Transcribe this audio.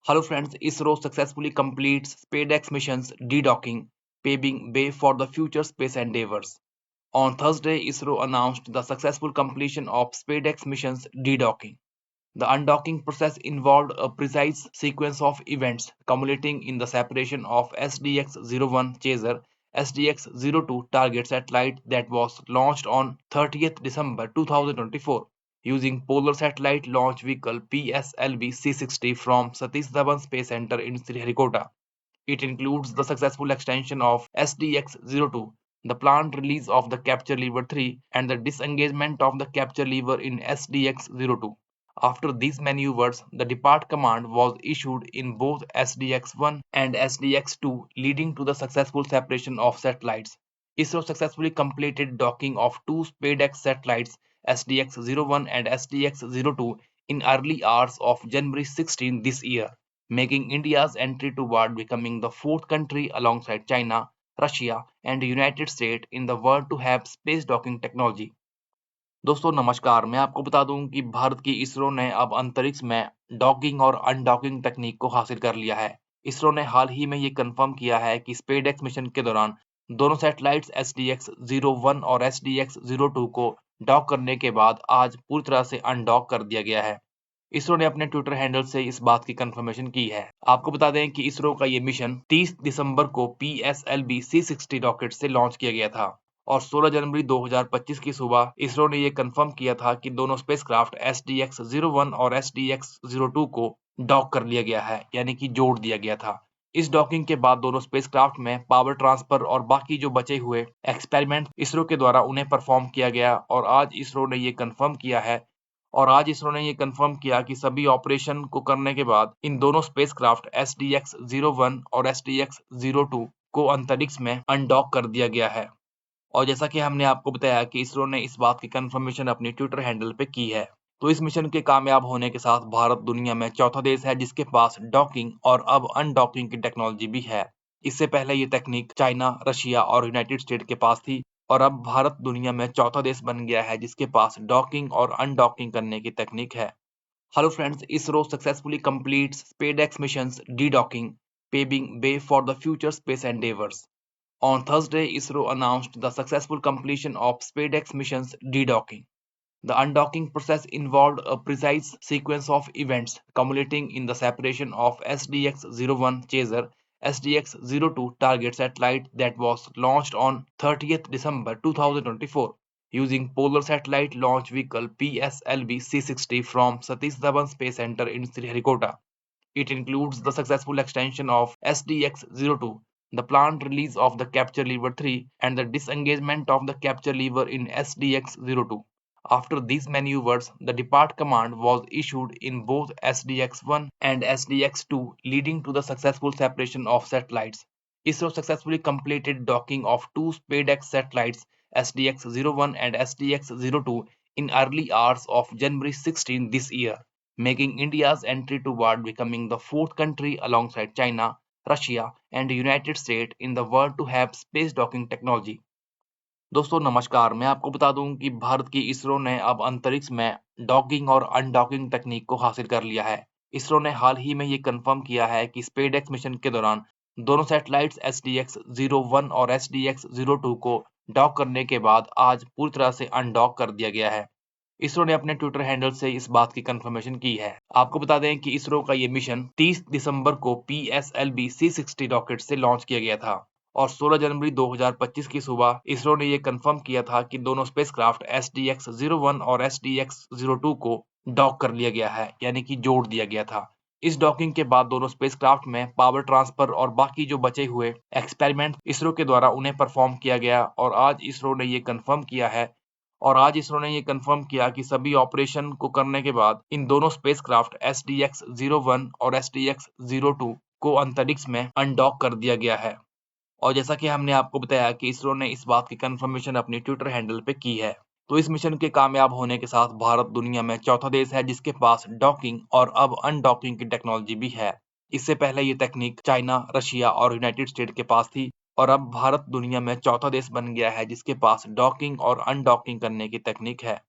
Hello friends, ISRO successfully completes SpaceX missions de-docking, paving way for the future space endeavors. On Thursday, ISRO announced the successful completion of SpaceX missions de-docking. The undocking process involved a precise sequence of events culminating in the separation of SDX-01 chaser SDX-02 target satellite that was launched on 30th December 2024 using Polar Satellite Launch Vehicle PSLV C-60 from Satish Dhawan Space Center in Sriharikota. It includes the successful extension of SDX-02, the planned release of the capture lever 3, and the disengagement of the capture lever in SDX-02. After these maneuvers, the depart command was issued in both SDX-1 and SDX-2, leading to the successful separation of satellites. ISRO successfully completed docking of two SpaceX satellites SDX-01 and SDX-02 in early hours of January 16 this year, making India's entry toward becoming the fourth country alongside China, Russia, and the United States in the world to have space docking technology. दोस्तों नमस्कार, मैं आपको बता दूं कि भारत की इसरो ने अब अंतरिक्ष में डॉकिंग और अनडॉकिंग तकनीक को हासिल कर लिया है। इसरो ने हाल ही में ये कंफर्म किया है कि स्पेसएक्स मिशन के दौरान दोनों सैटेलाइट्स SDX-01 और SDX-02 को डॉक करने के बाद आज पूरी तरह से अनडॉक कर दिया गया है। इसरो ने अपने ट्विटर हैंडल से इस बात की कंफर्मेशन की है। आपको बता दें कि इसरो का ये मिशन 30 दिसंबर को PSLV C-60 रॉकेट से लॉन्च किया गया था और 16 जनवरी 2025 की सुबह इसरो ने ये कंफर्म किया था कि दोनों स्पेसक्राफ्ट SDX-01 और SDX-02 को डॉक कर लिया गया है, यानी कि जोड़ दिया गया था। इस डॉकिंग के बाद दोनों स्पेसक्राफ्ट में पावर ट्रांसफर और बाकी जो बचे हुए एक्सपेरिमेंट इसरो के द्वारा उन्हें परफॉर्म किया गया और आज इसरो ने ये कंफर्म किया कि सभी ऑपरेशन को करने के बाद इन दोनों स्पेसक्राफ्ट SDX-01 और SDX-02 को अंतरिक्ष में अनडॉक कर दिया गया है। और जैसा कि हमने आपको बताया कि इसरो ने इस बात की कंफर्मेशन अपनी ट्विटर हैंडल पे की है। तो इस मिशन के कामयाब होने के साथ भारत दुनिया में चौथा देश है जिसके पास डॉकिंग और अब अनडॉकिंग की टेक्नोलॉजी भी है। इससे पहले ये तकनीक चाइना, रशिया और यूनाइटेड स्टेट के पास थी और अब भारत दुनिया में चौथा देश बन गया है जिसके पास डॉकिंग और अनडॉकिंग करने की तकनीक है। Hello friends, ISRO successfully completes SpaceX missions de-docking, paving way for the future space endeavors. On Thursday, ISRO announced the successful completion of SpaceX missions de-docking. The undocking process involved a precise sequence of events culminating in the separation of SDX-01 chaser SDX-02 target satellite that was launched on 30th December 2024 using Polar Satellite Launch Vehicle PSLV C-60 from Satish Dhawan Space Center in Sriharikota. It includes the successful extension of SDX-02, the planned release of the capture lever 3, and the disengagement of the capture lever in SDX-02. After these maneuvers, the depart command was issued in both SDX-1 and SDX-2, leading to the successful separation of satellites. ISRO successfully completed docking of two SpaceX satellites SDX-01 and SDX-02 in early hours of January 16 this year, making India's entry toward becoming the fourth country alongside China, Russia, and the United States in the world to have space docking technology. दोस्तों नमस्कार, मैं आपको बता दूं कि भारत की इसरो ने अब अंतरिक्ष में डॉकिंग और अनडॉकिंग तकनीक को हासिल कर लिया है। इसरो ने हाल ही में ये कंफर्म किया है कि स्पेसएक्स मिशन के दौरान दोनों सैटेलाइट्स SDX-01 और SDX-02 को डॉक करने के बाद आज पूरी तरह से अनडॉक कर दिया गया है। इसरो ने अपने ट्विटर हैंडल से इस बात की कंफर्मेशन की है। आपको बता दें कि इसरो का ये मिशन 30 दिसंबर को PSLV C-60 रॉकेट से लॉन्च किया गया था और 16 जनवरी 2025 की सुबह इसरो ने ये कंफर्म किया था कि दोनों स्पेसक्राफ्ट SDX-01 और SDX-02 को डॉक कर लिया गया है, यानी कि जोड़ दिया गया था। इस डॉकिंग के बाद दोनों स्पेसक्राफ्ट में पावर ट्रांसफर और बाकी जो बचे हुए एक्सपेरिमेंट इसरो के द्वारा उन्हें परफॉर्म किया गया और आज इसरो ने ये कंफर्म किया कि सभी ऑपरेशन को करने के बाद इन दोनों स्पेसक्राफ्ट SDX-01 और SDX-02 को अंतरिक्ष में अनडॉक कर दिया गया है। और जैसा कि हमने आपको बताया कि इसरो ने इस बात की कंफर्मेशन अपनी ट्विटर हैंडल पे की है। तो इस मिशन के कामयाब होने के साथ भारत दुनिया में चौथा देश है जिसके पास डॉकिंग और अब अनडॉकिंग की टेक्नोलॉजी भी है। इससे पहले ये तकनीक चाइना, रशिया और यूनाइटेड स्टेट के पास थी और अब भारत दुनिया में चौथा देश बन गया है जिसके पास डॉकिंग और अनडॉकिंग करने की तकनीक है।